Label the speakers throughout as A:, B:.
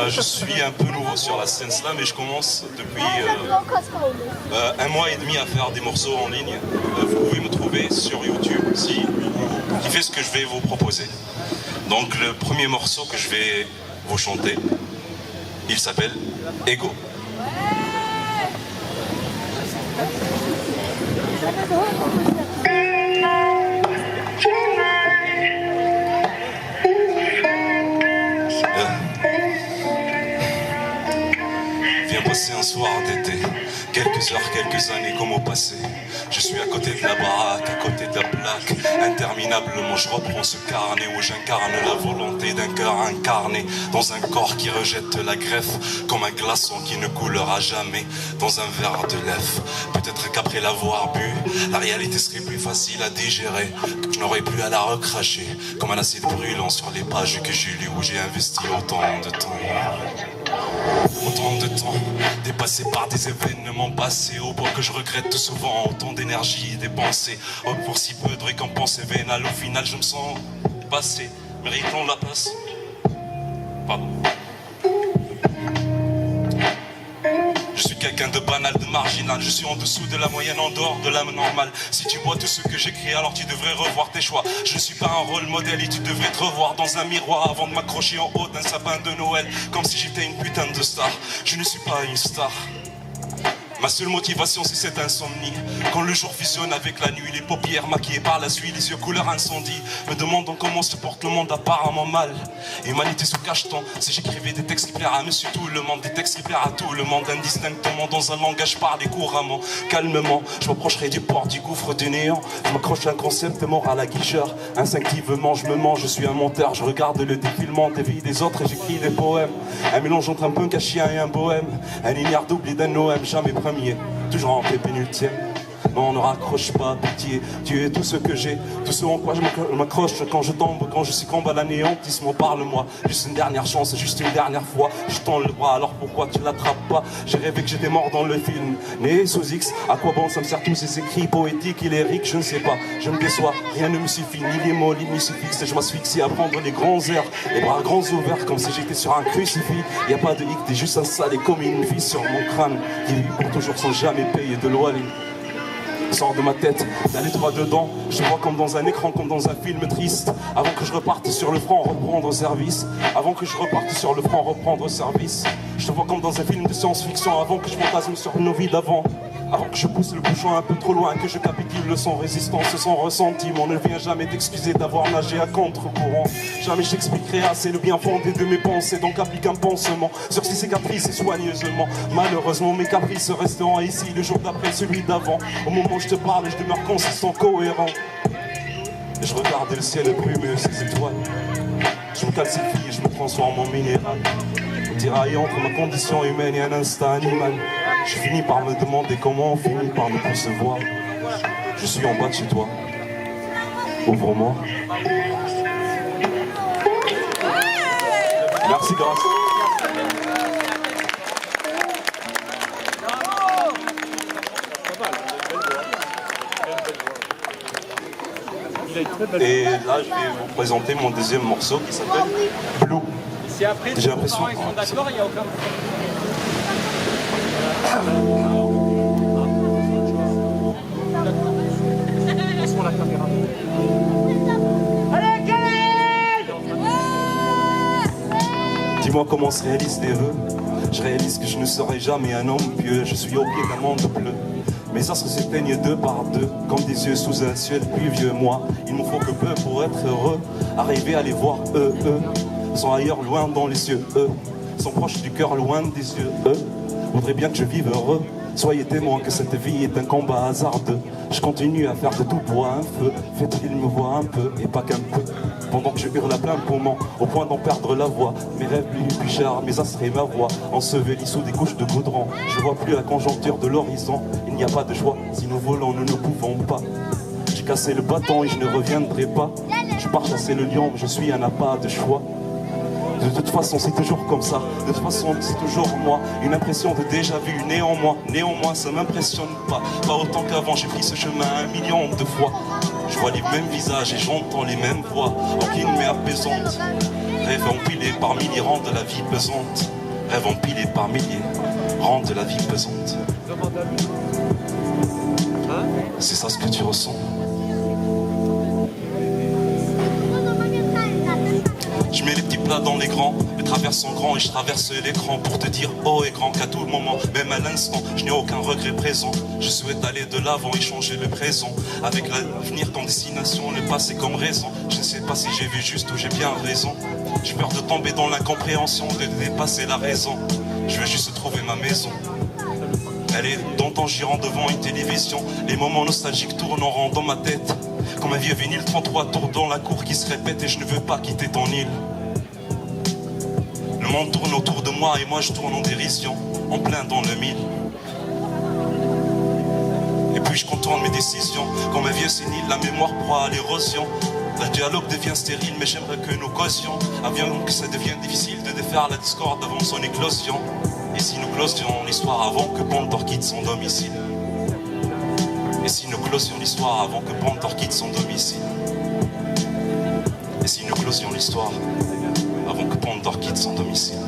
A: Je suis un peu nouveau sur la scène slam et je commence depuis un mois et demi à faire des morceaux en ligne. Vous pouvez me trouver sur YouTube si vous kiffez ce que je vais vous proposer. Donc le premier morceau que je vais vous chanter, il s'appelle Ego. Viens passer un soir d'été, quelques heures, quelques années comme au passé. Je suis à côté de la baraque, à côté de la plaque. Interminablement je reprends ce carnet où j'incarne la volonté d'un cœur incarné dans un corps qui rejette la greffe, comme un glaçon qui ne coulera jamais dans un verre de lèvres. Peut-être qu'après l'avoir bu, la réalité serait plus facile à digérer, que je n'aurais plus à la recracher, comme un acide brûlant sur les pages que j'ai lues où j'ai investi autant de temps. Autant de temps dépassé par des événements passés au point que je regrette souvent. Autant d'énergie dépensée pour si peu de récompenses vénales. Au final je me sens passé, méritant la place. Pardon. Je suis quelqu'un de banal, de marginal. Je suis en dessous de la moyenne, en dehors de la normale. Si tu vois tout ce que j'écris, alors tu devrais revoir tes choix. Je ne suis pas un rôle modèle et tu devrais te revoir dans un miroir avant de m'accrocher en haut d'un sapin de Noël, comme si j'étais une putain de star. Je ne suis pas une star. Ma seule motivation c'est cette insomnie. Quand le jour fusionne avec la nuit, les paupières maquillées par la suie, les yeux couleur incendie, me demandant comment se porte le monde apparemment mal. Humanité se cache-t-on. Si j'écrivais des textes qui plairent à monsieur tout le monde, des textes qui plairent à tout le monde, indistinctement dans un langage parlé couramment, calmement, je m'approcherai du port, du gouffre du néant. Je m'accroche à un concept moral à guicheur. Instinctivement je me mens, je suis un menteur. Je regarde le défilement des vies des autres et j'écris des poèmes. Un mélange entre un punk à chien et un bohème. Un ignare d'oubli d'un OM, jamais premier. Toujours en paix pénultième. Non, ne raccroche pas, pitié. Tu es tout ce que j'ai, tout ce en quoi je m'accroche quand je tombe, quand je succombe à l'anéantissement. Parle-moi, juste une dernière chance, juste une dernière fois. Je tends le bras, alors pourquoi tu l'attrapes pas? J'ai rêvé que j'étais mort dans le film, né sous X. À quoi bon ça me sert tous ces écrits poétiques et lyriques? Je ne sais pas, je me déçois, rien ne me suffit, ni les mots, ni les suffixes. Je m'asphyxie à prendre les grands airs, les bras grands ouverts, comme si j'étais sur un crucifix. Y a pas de hic, t'es juste installé comme une vis sur mon crâne, qui vit pour toujours sans jamais payer de loyer. Sors de ma tête, d'aller droit dedans. Je vois comme dans un écran, comme dans un film triste. Avant que je reparte sur le front, reprendre service. Avant que je reparte sur le front, reprendre service. Je te vois comme dans un film de science-fiction. Avant que je fantasme sur nos vies d'avant. Avant que je pousse le bouchon un peu trop loin, que je capitule sans résistance, sans ressentiment. Ne viens jamais t'excuser d'avoir nagé à contre-courant. Jamais j'expliquerai assez le bien fondé de mes pensées. Donc applique un pansement sur ces cicatrices et soigneusement. Malheureusement mes caprices resteront ici le jour d'après celui d'avant. Au moment où je te parle et je demeure consistant, cohérent. Et je regarde le ciel brumeux, ces étoiles. Je me calcifie et je me transforme en minéral. Tiraillé entre ma condition humaine et un instinct animal. Je finis par me demander comment on finit par me concevoir. Je suis en bas de chez toi. Ouvre-moi. Merci, grâce. Et là, je vais vous présenter mon deuxième morceau qui s'appelle Blue.
B: Si après
A: j'ai l'impression
B: ils sont d'accord, il n'y a aucun Laisse-moi la caméra. Allez, Khaled!
A: Dis-moi comment se réalisent des vœux. Je réalise que je ne serai jamais un homme pieux. Je suis au pied d'un monde bleu. Mes astres s'éteignent deux par deux, comme des yeux sous un ciel pluvieux. Moi, il me faut que peu pour être heureux. Arriver à les voir, eux sont ailleurs, loin dans les cieux, sont proches du cœur, loin des yeux, voudraient bien que je vive heureux. Soyez témoins que cette vie est un combat hasardeux. Je continue à faire de tout pour un feu. Faites-il me voir un peu, et pas qu'un peu. Pendant que je hurle à plein poumon, au point d'en perdre la voix. Mes rêves plus chers, mes astres et ma voix, ensevelis sous des couches de goudron. Je vois plus la conjoncture de l'horizon. Il n'y a pas de choix, si nous volons, nous ne pouvons pas. J'ai cassé le bâton et je ne reviendrai pas. Je pars chasser le lion, mais je suis un appât de choix. De toute façon c'est toujours comme ça, de toute façon c'est toujours moi. Une impression de déjà vu, néanmoins ça m'impressionne pas. Pas autant qu'avant, j'ai pris ce chemin 1 million de fois. Je vois les mêmes visages et j'entends les mêmes voix, aucune mais apaisante. Rêve empilé par milliers rendent la vie pesante. Rêves empilés par milliers rendent la vie pesante. C'est ça ce que tu ressens. Je mets les petits plats dans les grands, je traverse en grand et je traverse l'écran pour te dire haut et grand qu'à tout moment, même à l'instant, je n'ai aucun regret présent. Je souhaite aller de l'avant et changer le présent, avec l'avenir comme destination, le passé comme raison. Je ne sais pas si j'ai vu juste ou j'ai bien raison. J'ai peur de tomber dans l'incompréhension, de dépasser la raison. Je veux juste trouver ma maison. Elle est dans en girant devant une télévision. Les moments nostalgiques tournent en rond dans ma tête, comme un vieux vinyle 33 tours dans la cour qui se répète. Et je ne veux pas quitter ton île. Le monde tourne autour de moi et moi je tourne en dérision, en plein dans le mille. Et puis je contourne mes décisions, comme un vieux sénile, la mémoire proie à l'érosion. Le dialogue devient stérile, mais j'aimerais que nous causions, avant que ça devienne difficile de défaire la discorde avant son éclosion. Et si nous closions l'histoire avant que Pandore quitte son domicile? Et si nous closions l'histoire avant que Pandore quitte son domicile? Et si nous closions l'histoire avant que Pandore quitte son domicile?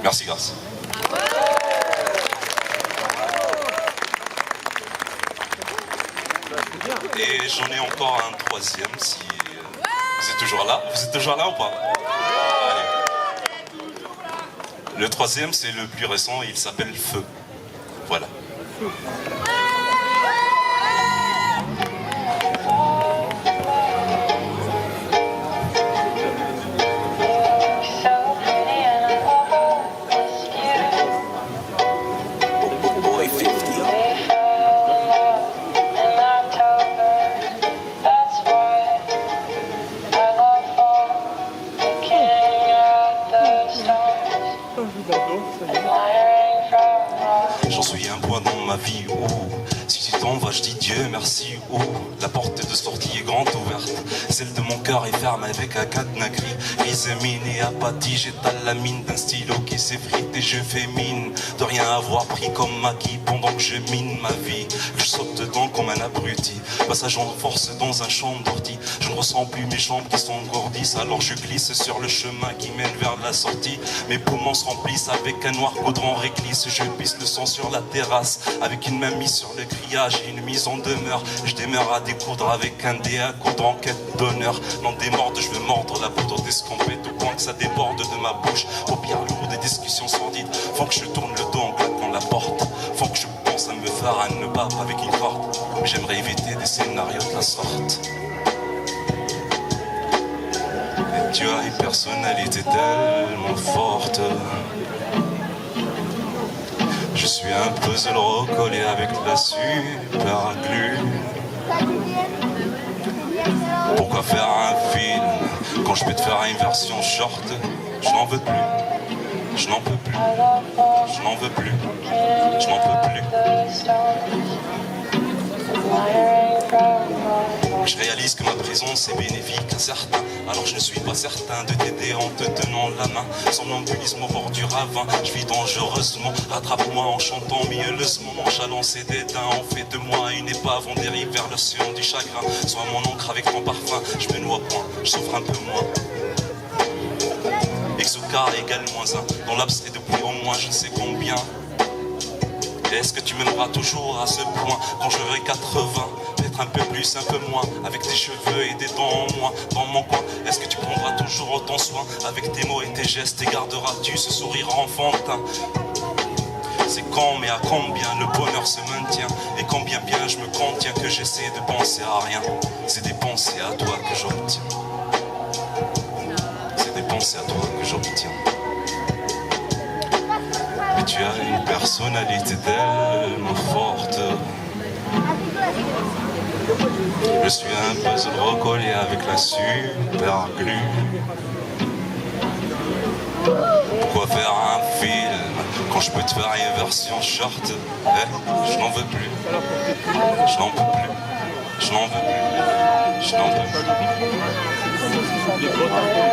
A: Merci, grâce. Et j'en ai encore un troisième si... Vous êtes toujours là? Vous êtes toujours là ou pas? Allez. Le troisième, c'est le plus récent, il s'appelle Feu. Voilà. J'en suis un point dans ma vie où si tu t'en vas je dis Dieu merci où la porte de sortie est grande ouverte. Celle de mon cœur est ferme avec un cadenas gris. Grise mine et apathie, j'étale la mine d'un stylo qui s'effrite et je fais mine de rien avoir pris comme acquis pendant que je mine ma vie. Je saute dedans comme un abruti, passage en force dans un champ d'ortie. Je ne ressens plus mes jambes qui s'engourdissent, alors je glisse sur le chemin qui mène vers la sortie. Mes poumons se remplissent avec un noir goudron réglisse. Je pisse le sang sur la terrasse avec une main mise sur le grillage et une mise en demeure. Je demeure à découdre avec un dé à coudre en quête d'honneur. Non démorde, je veux mordre la poudre d'escampette au point que ça déborde de ma bouche. Paupières lourdes, des discussions sordides font que je tourne le dos en claquant la porte. Font que je pense à me faire un nœud pape avec une corde. Mais j'aimerais éviter des scénarios de la sorte. Et tu as une personnalité tellement forte. Je suis un puzzle recollé avec la super glue. Pourquoi faire un film quand je peux te faire une version short? Je n'en veux plus, je n'en peux plus, je n'en veux plus, je n'en peux plus. Je réalise que ma présence est bénéfique à certains, alors je ne suis pas certain de t'aider en te tenant la main. Somnambulisme au bord du ravin, je vis dangereusement. Rattrape-moi en chantant mielleusement, nonchalant ses dédains. On fait de moi une épave, on dérive vers l'océan du chagrin. Sois mon encre avec ton parfum, je me noie point, je souffre un peu moins. Exocar égale -1, dans l'abstrait depuis au moins je ne sais combien. Est-ce que tu m'aimeras toujours à ce point quand j'aurai 80? Peut-être un peu plus, un peu moins, avec tes cheveux et des dents en moins dans mon coin. Est-ce que tu prendras toujours autant soin avec tes mots et tes gestes et garderas-tu ce sourire enfantin? C'est quand mais à combien le bonheur se maintient et combien bien je me contiens que j'essaie de penser à rien. C'est des pensées à toi que j'obtiens. C'est des pensées à toi que j'obtiens. Mais tu as une personnalité tellement forte. Je suis un puzzle recollé avec la super glue. Pourquoi faire un film quand je peux te faire une version short? Je n'en veux plus, je n'en peux plus, Je n'en veux plus. Je n'en peux plus.
B: Les bottes.